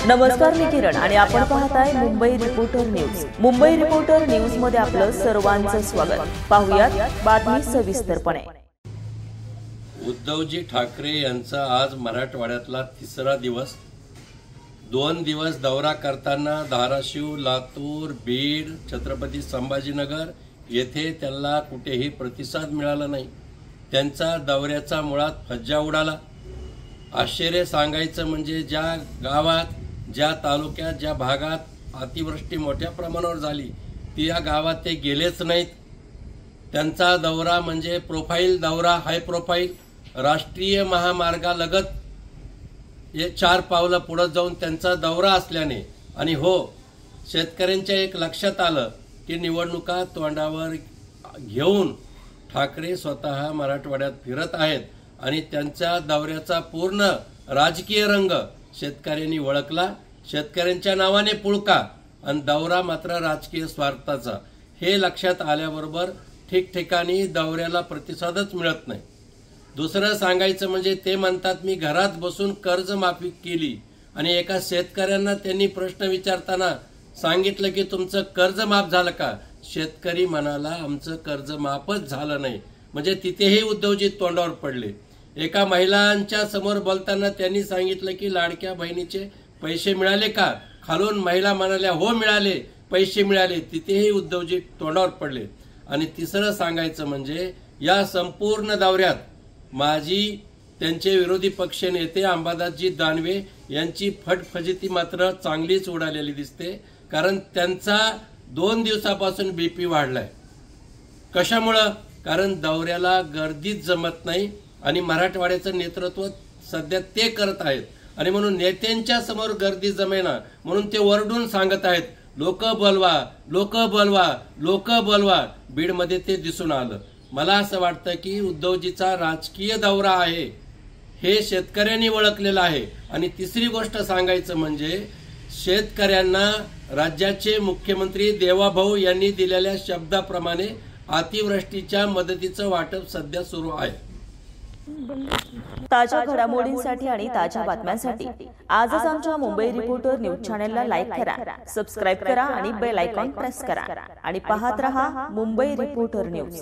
नमस्कार, मी किरण आणि आपण पाहताय Mumbai reporter news. Mumbai reporter news मध्ये आपलं सर्वांचं स्वागत. पाहुयात बातमी सविस्तरपणे. उद्धवजी ठाकरे यांचा आज मराठवाड्यातला तिसरा दिवस. 2 दिवस दौरा करताना धाराशिव, लातूर, बीड, छत्रपती संभाजीनगर येथे त्यांना कुठेही प्रतिसाद मिळाला नाही. त्यांचा दौऱ्याचा मुळात फज्जा उडाला. आश्चर्य सांगायचं म्हणजे ज्या गावात, ज्या तालुक्यात, ज्या भागात अतिवृष्टी मोठ्या प्रमाणावर झाली ती या गावात ते गेलेच नाहीत. त्यांचा दौरा म्हणजे प्रोफाईल दौरा, हाय प्रोफाईल, राष्ट्रीय महामार्गालगत 4 पावलं पुढे जाऊन त्यांचा दौरा असल्याने आणि शेतकऱ्यांच्या एक लक्षात आलं की निवडणुका तोंडावर घेऊन ठाकरे स्वतः मराठवाड्यात फिरत आहेत आणि त्यांच्या दौऱ्याचा पूर्ण राजकीय रंग शेतकऱ्यांनी ओळखला. शेतकऱ्यांच्या नावाने पुळका आणि दौरा मात्र राजकीय स्वार्थाचा हे लक्षात आल्याबरोबर ठिकठिकाणी दौऱ्याला प्रतिसादच मिळत नाही. दुसरं सांगायचं म्हणजे ते म्हणतात मी घरात बसून कर्जमाफी केली आणि एका शेतकऱ्यांना त्यांनी प्रश्न विचारताना सांगितलं की तुमचं कर्ज माफ झालं का? शेतकरी म्हणाला आमचं कर्ज माफच झालं नाही. म्हणजे तिथेही उद्धवजी तोंडावर पडले. एका महिलांच्या समोर बोलताना त्यांनी सांगितलं की लाडक्या बहिणीचे पैसे मिळाले का? खालून महिला म्हणाल्या हो मिळाले, पैसे मिळाले. तिथेही उद्धवजी तोंडावर पडले. आणि तिसरं सांगायचं म्हणजे या संपूर्ण दौऱ्यात त्यांचे विरोधी पक्ष नेते अंबादासजी दानवे यांची फटफजिती मात्र चांगलीच उडालेली दिसते. कारण त्यांचा 2 दिवसापासून बीपी वाढलाय. कशामुळं? कारण दौऱ्याला गर्दीच जमत नाही आणि मराठवाड्याचं नेतृत्व सध्या ते करत आहेत आणि म्हणून नेत्यांच्या समोर गर्दी जमेना म्हणून ते वरडून सांगत आहेत लोक बोलवा, लोक बोलवा, लोक बोलवा. बीडमध्ये ते दिसून आलं. मला असं वाटतं की उद्धवजीचा राजकीय दौरा आहे हे शेतकऱ्यांनी ओळखलेलं आहे. आणि तिसरी गोष्ट सांगायचं म्हणजे शेतकऱ्यांना राज्याचे मुख्यमंत्री देवाभाऊ यांनी दिलेल्या शब्दाप्रमाणे अतिवृष्टीच्या मदतीचं वाटप सध्या सुरू आहे. ताज्या घडामोडींसाठी आणि ताज्या बातम्यांसाठी आजच आमच्या मुंबई रिपोर्टर न्यूज चॅनलला लाईक करा, सबस्क्राईब करा आणि बेल आयकॉन प्रेस करा आणि पाहत रहा मुंबई रिपोर्टर न्यूज.